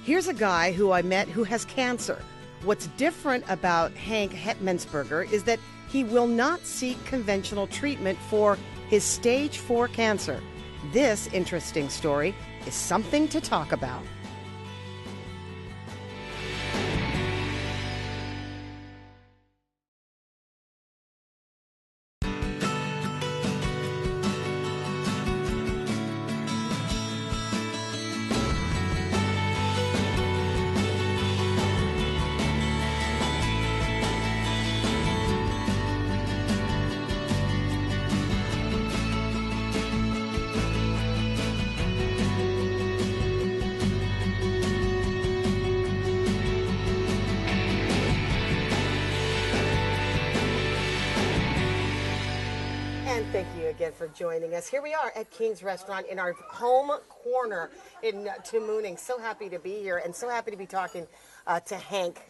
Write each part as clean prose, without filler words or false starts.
Here's a guy who I met who has cancer. What's different about Hank Hetmensberger is that he will not seek conventional treatment for his stage 4 cancer. This interesting story is something to talk about. Thank you again for joining us. Here we are at King's Restaurant in our home corner in Tamuning. So happy to be here and so happy to be talking to Hank.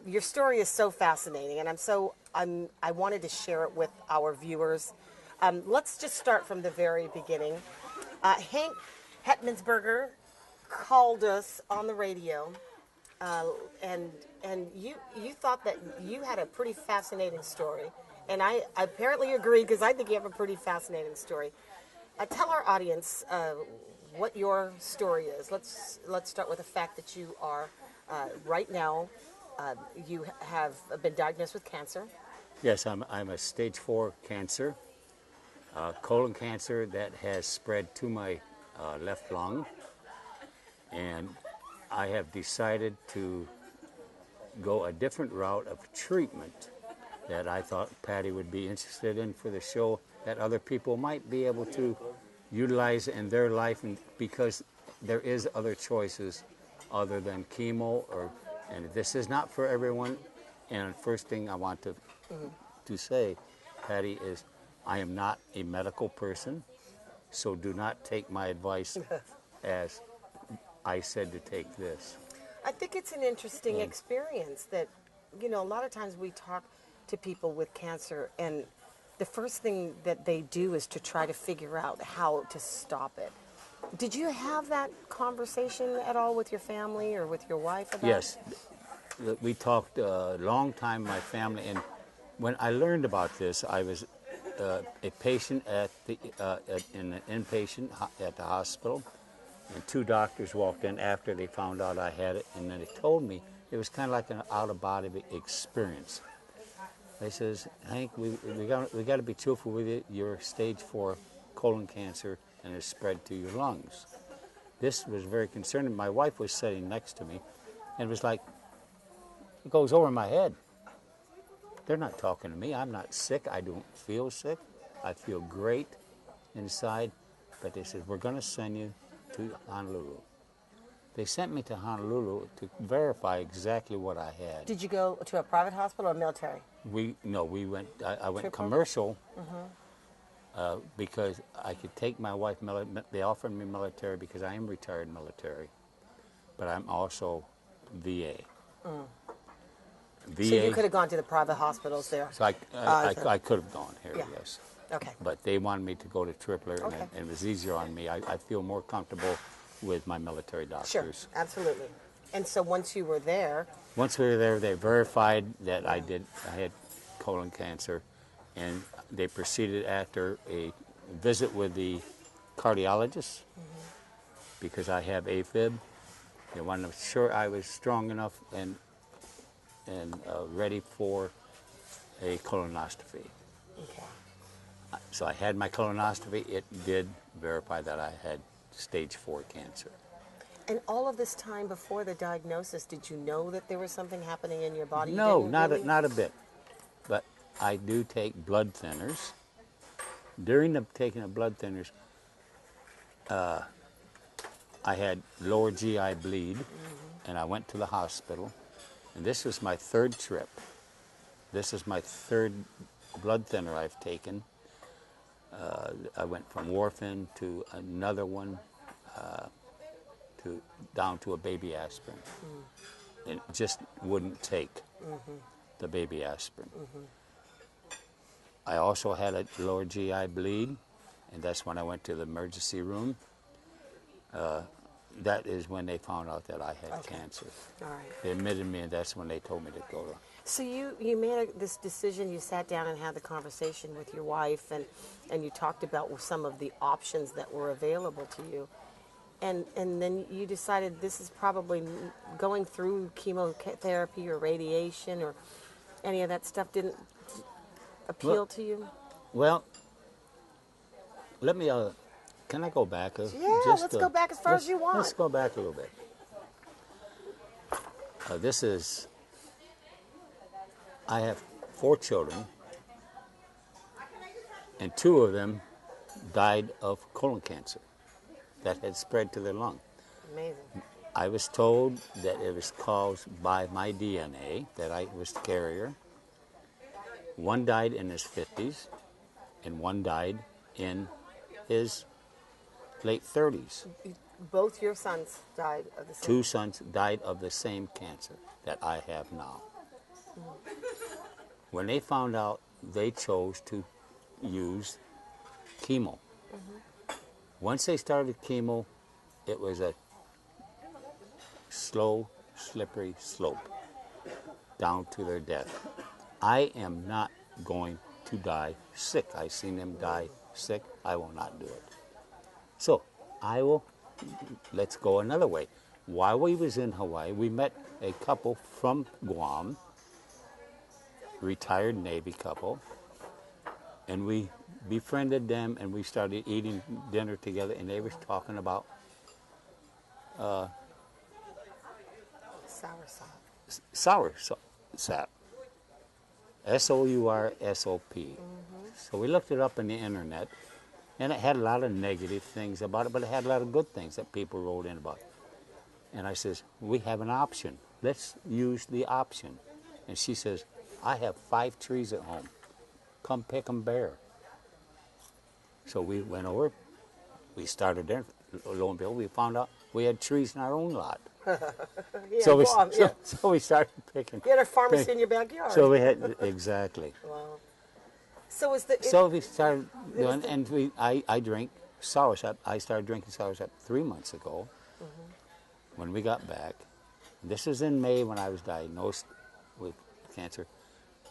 Your story is so fascinating, and I wanted to share it with our viewers. Let's just start from the very beginning. Hank Hetmensberger called us on the radio, and you thought that you had a pretty fascinating story. And I apparently agree, because I think you have a pretty fascinating story. Tell our audience what your story is. Let's start with the fact that you are, right now, you have been diagnosed with cancer. Yes, I'm a stage 4 cancer, colon cancer that has spread to my left lung. And I have decided to go a different route of treatment that I thought Patty would be interested in for the show, that other people might be able to utilize in their life, and because there is other choices other than chemo, and this is not for everyone. And first thing I want to say, Patty, is I am not a medical person, so do not take my advice as I said to take this. I think it's an interesting experience that, a lot of times we talk to people with cancer, and the first thing that they do is to try to figure out how to stop it. Did you have that conversation at all with your family or with your wife about Yes. We talked a long time, my family, and when I learned about this, I was a patient in an inpatient at the hospital, and 2 doctors walked in after they found out I had it, and then they told me it was kind of like an out-of-body experience. They says, Hank, we got to be truthful with you. You're stage 4 colon cancer, and it's spread to your lungs. This was very concerning. My wife was sitting next to me, and it was like, it goes over my head. They're not talking to me. I'm not sick. I don't feel sick. I feel great inside. But they said, we're going to send you to Honolulu. They sent me to Honolulu to verify exactly what I had. Did you go to a private hospital or military? I went commercial because I could take my wife. They offered me military because I am retired military, but I'm also VA. VA. So you could have gone to the private hospitals there. So I could have gone here, yes. Okay. But they wanted me to go to Tripler, Okay. and it was easier on me. I feel more comfortable with my military doctors. Sure, absolutely. And so once you were there... Once we were there, they verified that I had colon cancer, and they proceeded after a visit with the cardiologist, because I have AFib. They wanted to make sure I was strong enough and ready for a colonoscopy. Okay. So I had my colonoscopy. It did verify that I had stage 4 cancer. And all of this time before the diagnosis, did you know that there was something happening in your body? No, not a bit. But I do take blood thinners. During the taking of blood thinners, I had lower GI bleed, and I went to the hospital. And this was my 3rd trip. This is my 3rd blood thinner I've taken. I went from warfarin to another one, down to a baby aspirin. It just wouldn't take the baby aspirin. I also had a lower GI bleed, and that's when I went to the emergency room. that is when they found out that I had cancer. All right. They admitted me, and that's when they told me to go to. So you made this decision. You sat down and had the conversation with your wife, and you talked about some of the options that were available to you, and then you decided this is probably going through chemotherapy or radiation or any of that stuff didn't appeal to you. Well, let me. Can I go back? Yeah, let's go back as far as you want. Let's go back a little bit. This is. I have 4 children, and 2 of them died of colon cancer that had spread to their lung. Amazing. I was told that it was caused by my DNA, that I was the carrier. 1 died in his 50s, and 1 died in his late 30s. Both your sons died of the same. 2 sons died of the same cancer that I have now. When they found out, they chose to use chemo. Once they started chemo, it was a slow, slippery slope down to their death. I am not going to die sick. I've seen them die sick. I will not do it. So let's go another way. While we was in Hawaii, we met a couple from Guam, retired Navy couple, and we befriended them, and we started eating dinner together, and they was talking about Soursop. sap. SOURSOP. So we looked it up on the internet, and it had a lot of negative things about it, but it had a lot of good things that people wrote in about it. And I says, we have an option. Let's use the option. And she says, I have 5 trees at home. Come pick them bare. So we went over. We started there. Lo and behold, we found out we had trees in our own lot. Yeah, so, Guam, we started picking. You had a pharmacy in your backyard. So we had, exactly. Wow. So We started doing, and I drink soursop. I started drinking soursop 3 months ago. When we got back. This was in May when I was diagnosed with cancer.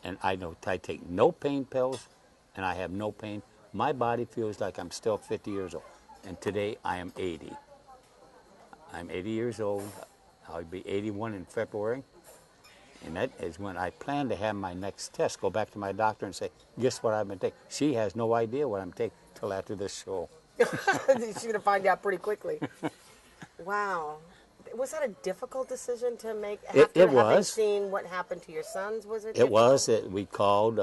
And I take no pain pills, and I have no pain. My body feels like I'm still 50 years old. And today I am 80. I'm 80 years old. I'll be 81 in February. And that is when I plan to have my next test. Go back to my doctor and say, guess what I've been taking? She has no idea what I'm taking till after this show. she's going to find out pretty quickly. Wow. Was that a difficult decision to make after having seen what happened to your sons? Was it? It was. We called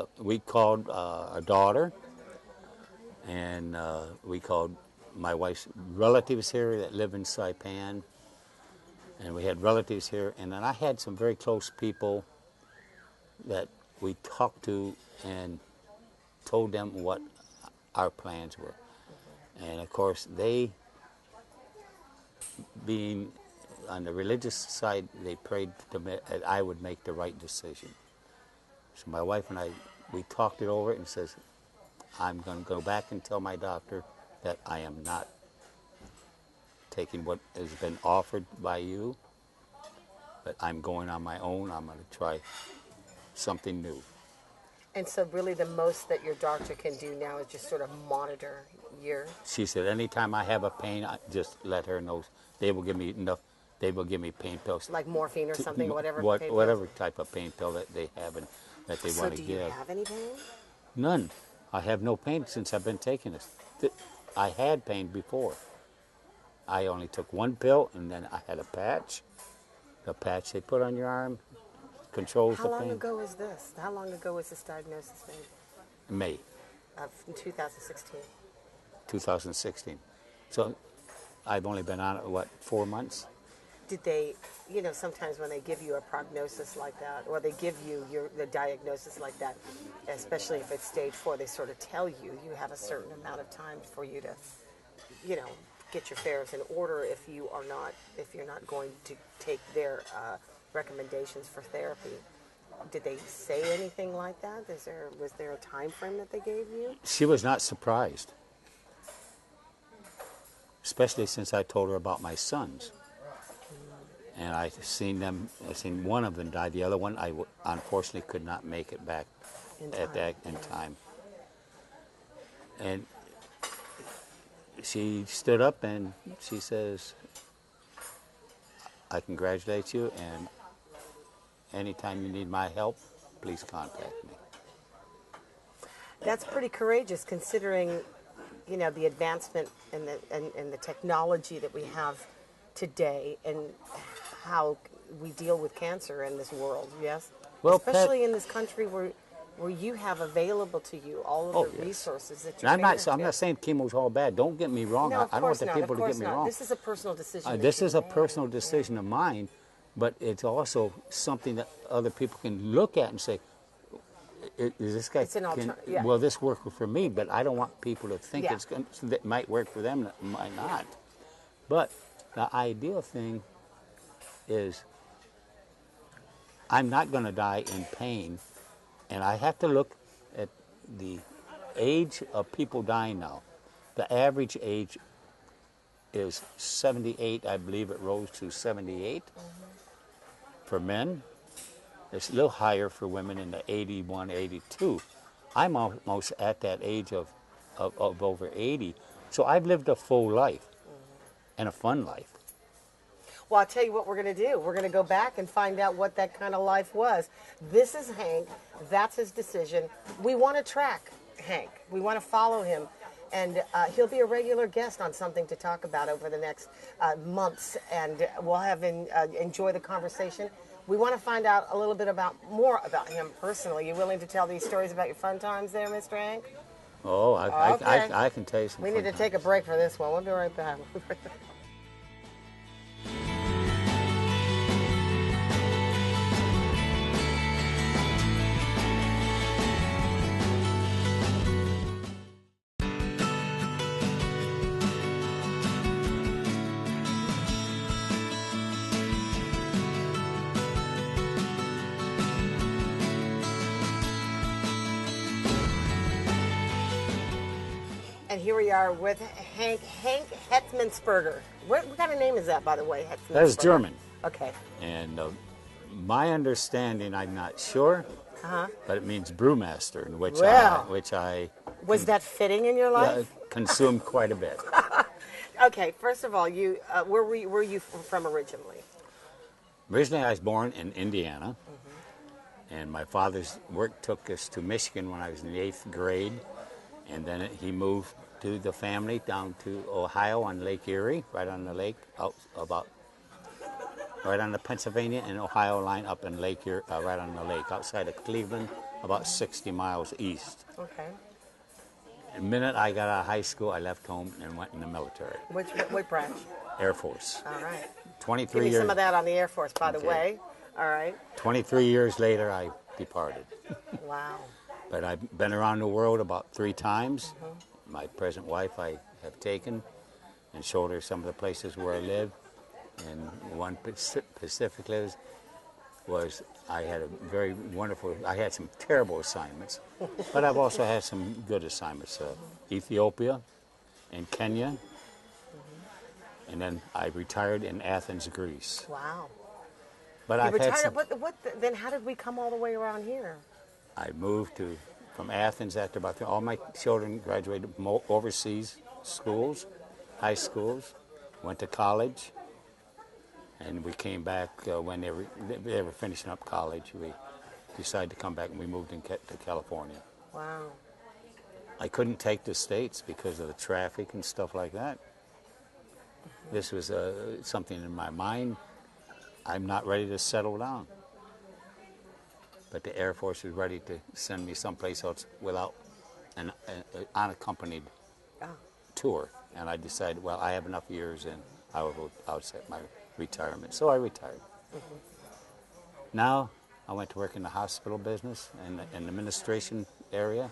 our daughter, and we called my wife's relatives here that live in Saipan, and we had relatives here, and then I had some very close people that we talked to and told them what our plans were, and of course they, being on the religious side, they prayed that I would make the right decision. So my wife and I, we talked it over and says, I'm going to go back and tell my doctor that I am not taking what has been offered by you, but I'm going on my own. I'm going to try something new. And so really the most that your doctor can do now is just sort of monitor your... She said anytime I have a pain, I just let her know. They will give me enough. They will give me pain pills. Like morphine or something, whatever. Whatever type of pain pill that they have and that they want to give. So do you have any pain? None. I have no pain since I've been taking this. I had pain before. I only took 1 pill, and then I had a patch. The patch they put on your arm controls the pain. How long ago was this? How long ago was this diagnosis made? May. Of 2016. 2016. So I've only been on it, 4 months? Did they, sometimes when they give you a prognosis like that, or they give you the diagnosis like that, especially if it's stage 4, they sort of tell you have a certain amount of time for you to, get your affairs in order if you're not going to take their recommendations for therapy. Did they say anything like that? Was there a time frame that they gave you? She was not surprised. especially since I told her about my sons. And I've seen one of them die. The other one, unfortunately could not make it back in time. And she stood up and she says, I congratulate you, and anytime you need my help, please contact me. That's pretty courageous, considering, you know, the advancement and the technology that we have today, and how we deal with cancer in this world. Yes, Well, especially Pat, in this country where you have available to you all of the resources that I'm you're. not saying chemo's all bad. Don't get me wrong. No, of I don't want course the not. people Of to course get me not. wrong. This is a personal decision. that This you is a made. personal decision of mine, but it's also something that other people can look at and say, "Is this guy? It's an yeah. Will this work for me?" But I don't want people to think Yeah. that might work for them. That might not. But the ideal thing is, I'm not going to die in pain, and I have to look at the age of people dying now. The average age is 78. I believe it rose to 78 for men. It's a little higher for women in the 81, 82. I'm almost at that age of over 80. So I've lived a full life and a fun life. Well, I'll tell you what we're going to do. We're going to go back and find out what that kind of life was. This is Hank. That's his decision. We want to track Hank. We want to follow him. And he'll be a regular guest on Something to Talk About over the next months. And we'll have enjoy the conversation. We want to find out a little bit more about him personally. You willing to tell these stories about your fun times there, Mr. Hank? Oh, Okay. I can tell you some. We need to take a break for this one. We'll be right back. And here we are with Hank Hetzmansperger. What kind of name is that, by the way? That is German. Okay. And my understanding, I'm not sure, but it means brewmaster, which I Was that fitting in your life? consumed quite a bit. Okay. First of all, you where were you from originally? Originally, I was born in Indiana, and my father's work took us to Michigan when I was in the 8th grade, and then he moved to the family down to Ohio on Lake Erie, right on the lake, right on the Pennsylvania and Ohio line, up in Lake Erie, right on the lake, outside of Cleveland, about 60 miles east. Okay. The minute I got out of high school, I left home and went in the military. What branch? Air Force. All right. 23 Give me years. some of that on the Air Force, by the Okay. way. All right. 23 years later, I departed. Wow. But I've been around the world about 3 times. My present wife I have taken and showed her some of the places where I live. And one specifically was I had a very wonderful, I had some terrible assignments, but I've also had some good assignments. Ethiopia and Kenya. And then I retired in Athens, Greece. Wow. But You I've had retired. some, Then how did we come all the way around here? I moved from Athens after all my children graduated from overseas schools, high schools, went to college, and we came back when they were finishing up college. We decided to come back, and we moved to California. Wow. I couldn't take the States because of the traffic and stuff like that. This was something in my mind. I'm not ready to settle down. But the Air Force was ready to send me someplace else without an unaccompanied tour. And I decided, well, I have enough years and I would set my retirement. So I retired. Now I went to work in the hospital business and in the administration area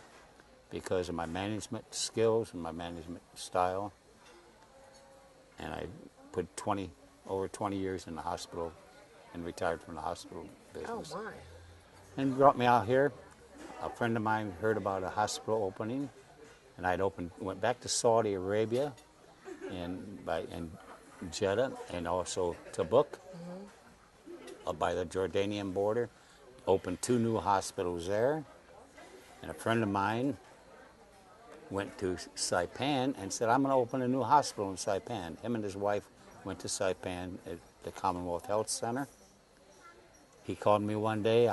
because of my management skills and my management style. And I put over 20 years in the hospital and retired from the hospital business. Oh, my. And brought me out here. A friend of mine heard about a hospital opening, and went back to Saudi Arabia in Jeddah and also Tabuk, by the Jordanian border. Opened 2 new hospitals there. And a friend of mine went to Saipan and said, I'm going to open a new hospital in Saipan. Him and his wife went to Saipan at the Commonwealth Health Center. He called me one day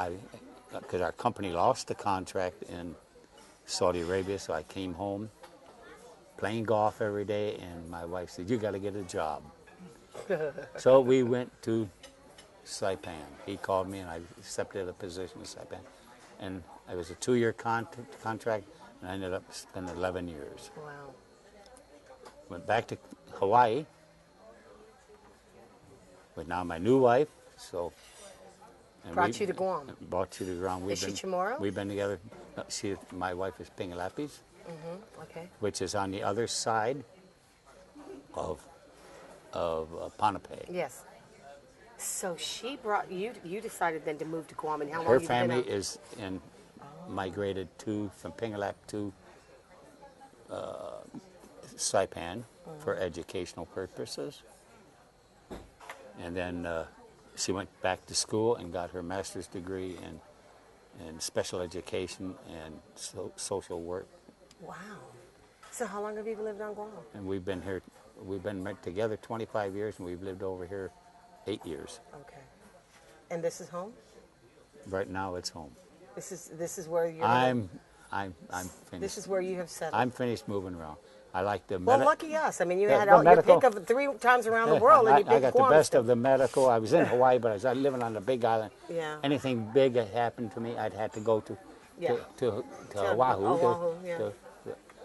because our company lost the contract in Saudi Arabia, so I came home playing golf every day, and my wife said, you got to get a job. So we went to Saipan. He called me, and I accepted a position in Saipan. And it was a 2-year contract, and I ended up spending 11 years. Wow. Went back to Hawaii with now my new wife. So and Brought you to Guam. Brought you to Guam. Is she Chamorro? We've been together. My wife is Pingalapis, Okay. which is on the other side of Ponape. Yes. So she brought you. You decided then to move to Guam, and how long Her have you been family out? is migrated from Pingalap to Saipan for educational purposes. And then she went back to school and got her master's degree in special education and social work. Wow. So how long have you lived on Guam? And we've been here, we've been together 25 years, and we've lived over here 8 years. Okay. And this is home? Right now it's home. This is where you're. I'm finished. This is where you have settled. I'm finished moving around. I like the Well, lucky us. I mean, you Yeah, had the all your medical- pick of 3 times around the world, and you I picked got Guam. the best of the medical. I was in Hawaii, but I was living on the Big Island. Yeah. Anything big that happened to me, I'd have to go to Yeah. to Oahu. Oahu, yeah.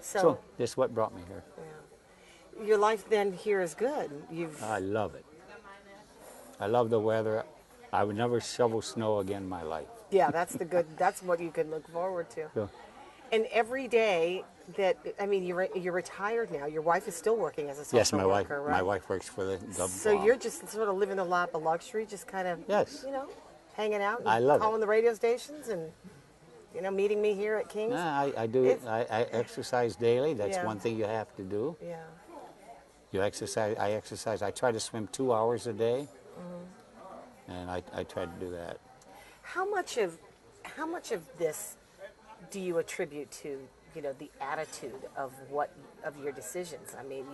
So this is what brought me here. Yeah. Your life then here is good. I love it. I love the weather. I would never shovel snow again in my life. Yeah, that's the good. That's what you can look forward to. So, And every day that I mean, you're retired now. Your wife is still working as a social yes, my wife. worker, right? My wife works for the. So you're just sort of living a lap of luxury, just kind of, Yes. hanging out and I love it. calling the radio stations and, meeting me here at King's. Nah, I do. I exercise daily. That's Yeah. one thing you have to do. Yeah. You exercise. I exercise. I try to swim 2 hours a day, and I try to do that. How much of this do you attribute to, the attitude of your decisions? I mean,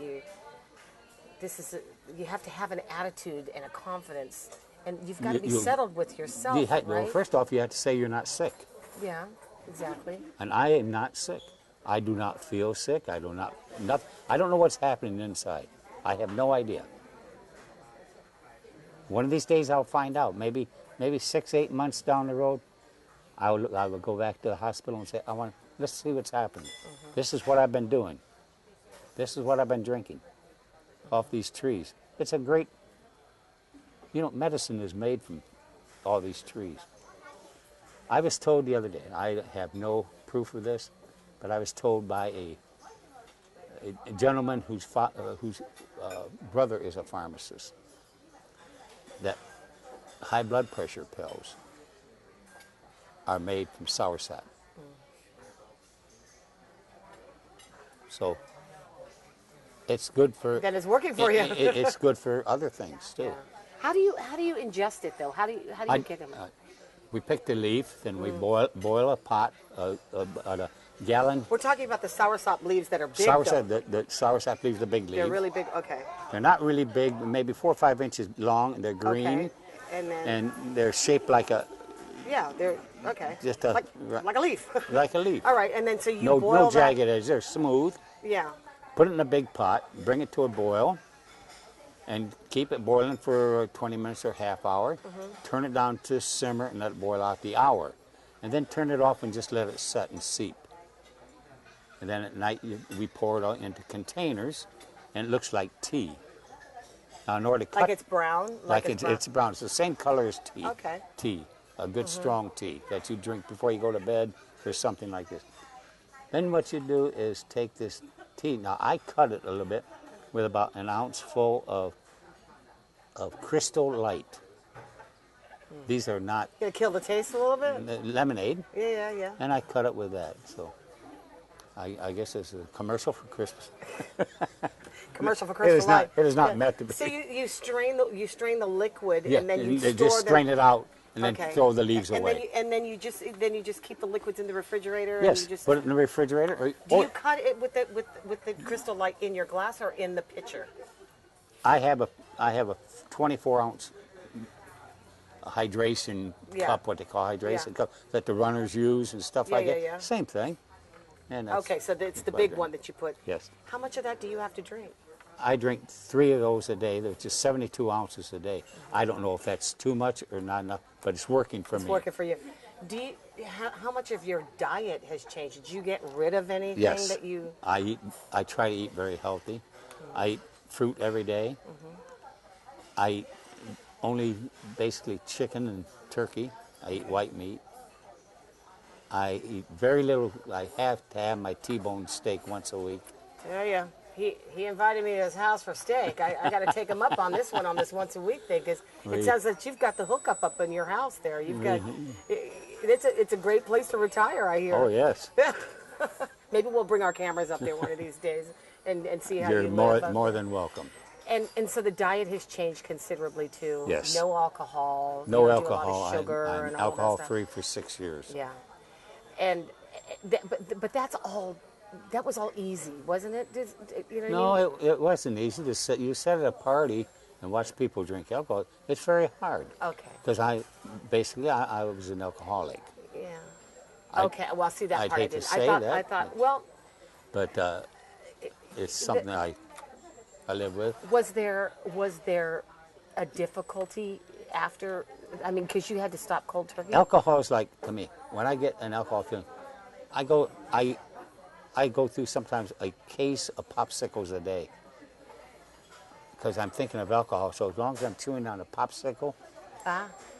you have to have an attitude and a confidence, and you've got to be settled with yourself, Well, right? first off, you have to say you're not sick, Yeah, exactly. and I am not sick. I do not feel sick. I don't know what's happening inside. I have no idea. One of these days, I'll find out. Maybe 6, 8 months down the road, I will go back to the hospital and say, let's see what's happening. This is what I've been doing. This is what I've been drinking off these trees. It's a great, medicine is made from all these trees. I was told the other day, and I have no proof of this, but I was told by a gentleman whose brother is a pharmacist that high blood pressure pills are made from soursop. So it's good for. That is working for you. It's good for other things too. Yeah. How do you ingest it though? How do you get them? We pick the leaf, then we boil a pot, a gallon. We're talking about the soursop leaves that are big. Soursop, though. the soursop leaves, the big leaves. They're really big. Okay. They're not really big, maybe 4 or 5 inches long, and they're green, Okay. And then. and they're shaped like a They're okay. Just like a leaf. like a leaf. All right, and then so you No boil that. jagged edges. They're smooth. Yeah. Put it in a big pot, bring it to a boil, and keep it boiling for 20 minutes or half hour. Turn it down to simmer and let it boil out the hour. And then turn it off and just let it set and seep. And then at night we pour it out into containers, and it looks like tea. Now in order to cut Like it's brown. it's brown. It's the same color as tea. Okay. Tea, a good strong tea that you drink before you go to bed or something like this. Then what you do is take this tea. Now I cut it a little bit with about an ounce full of Crystal Light. These are not Gonna kill the taste a little bit. lemonade, Yeah. and I cut it with that. So I guess it's a commercial for Christmas. commercial for It Crystal is not. Light. It is not meant to be. So you strain the liquid Yeah, and then you they store just strain it out and then Okay. throw the leaves and away. Then you just keep the liquids in the refrigerator. Yes, And you just, put it in the refrigerator. do you cut it with the Crystal Light in your glass or in the pitcher? I have a 24-ounce hydration Yeah. cup, what they call hydration Yeah. cup, that the runners use and stuff Yeah, like yeah, that. yeah. Same thing. And that's Okay, so it's the what I big drink. one that you put. Yes. How much of that do you have to drink? I drink 3 of those a day. They're just 72 ounces a day. I don't know if that's too much or not enough, but it's working for It's me. working for you. How much of your diet has changed? Did you get rid of anything Yes. that you? I try to eat very healthy. I eat fruit every day. I eat only basically chicken and turkey. I eat white meat. I eat very little. I have to have my T-bone steak once a week. Yeah. He invited me to his house for steak. I got to take him up on this once a week thing, because it sounds like you've got the hookup up in your house there. You've got it's a great place to retire, I hear. Oh yes, Maybe we'll bring our cameras up there one of these days and see how you're you live. more than welcome. And so the diet has changed considerably too. Yes. No alcohol. No you don't do a lot alcohol. of sugar I'm and all alcohol that stuff. free for 6 years. Yeah. And but that's all. That was all easy, wasn't it? You know what I mean? No, it wasn't easy to sit. You sit at a party and watch people drink alcohol. It's very hard. Okay. Because I was an alcoholic. Yeah. I- Okay. Well, see that I'd part I hate to didn't. say I that, thought. Well, But it's something I live with. was there a difficulty after? I mean, because you had to stop cold turkey. Alcohol is like, to me, when I get an alcohol feeling, I go through sometimes a case of popsicles a day. Because I'm thinking of alcohol. So as long as I'm chewing on a popsicle,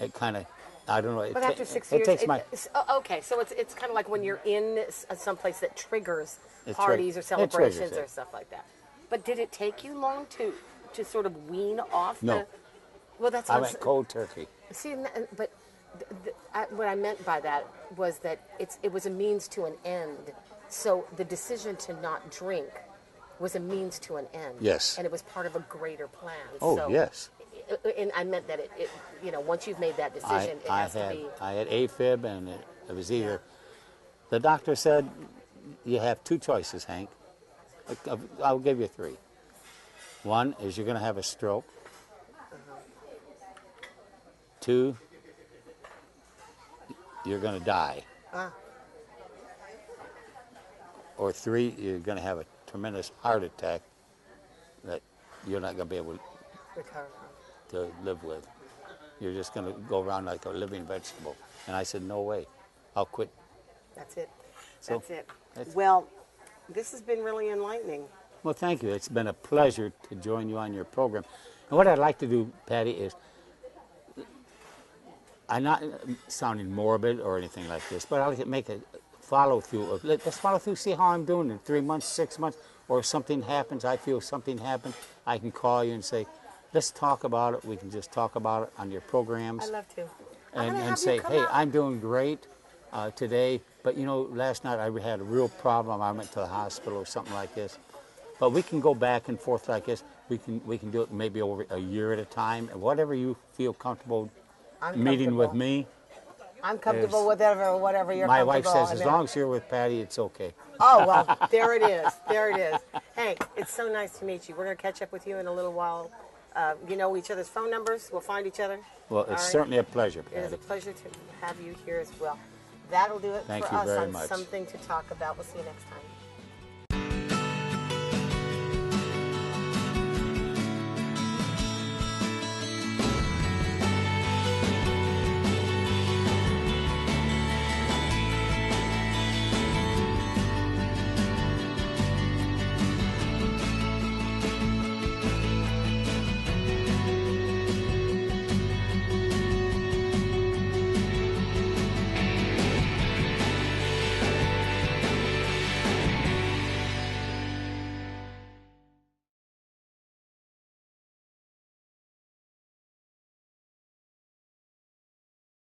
it kind of, I don't know. But after 6 it years, takes my. okay. So it's kind of like when you're in someplace that triggers It parties or it triggers celebrations it. or stuff like that. But did it take you long to sort of wean off? No. Well, that's I what went cold turkey. See, but what I meant by that was that it was a means to an end. So the decision to not drink was a means to an end. Yes. And it was part of a greater plan. Oh, so, yes. And I meant that it once you've made that decision, it has to be. I had AFib, and it was either. The doctor said, you have 2 choices, Hank. I'll give you 3. One is you're going to have a stroke. 2, you're going to die. Or 3, you're going to have a tremendous heart attack that you're not going to be able Recover. to live with. You're just going to go around like a living vegetable. And I said, no way. I'll quit. That's it. So, That's it. that's- Well, this has been really enlightening. Well, thank you. It's been a pleasure to join you on your program. And what I'd like to do, Patty, is I'm not sounding morbid or anything like this, but I'd like to make a follow-through. Let's follow through, see how I'm doing in 3 months, 6 months, or if something happens, I feel something happened, I can call you and say, let's talk about it. We can just talk about it on your programs. I'd love to. I'm gonna And have you say, come hey, out. I'm doing great today, but you know, last night I had a real problem. I went to the hospital or something like this. But we can go back and forth like this. We can do it maybe over a year at a time, and whatever you feel comfortable I'm meeting with comfortable. me. I'm comfortable with whatever you're My comfortable. wife says, I as mean, long as you're with Patty, it's okay. Oh, well, there it is. There it is. Hank, it's so nice to meet you. We're going to catch up with you in a little while. You know each other's phone numbers. We'll find each other. Well, it's All right. certainly a pleasure, It is a Patty. pleasure to have you here as well. That'll do it Thank for you us very on much. Something to Talk About. We'll see you next time.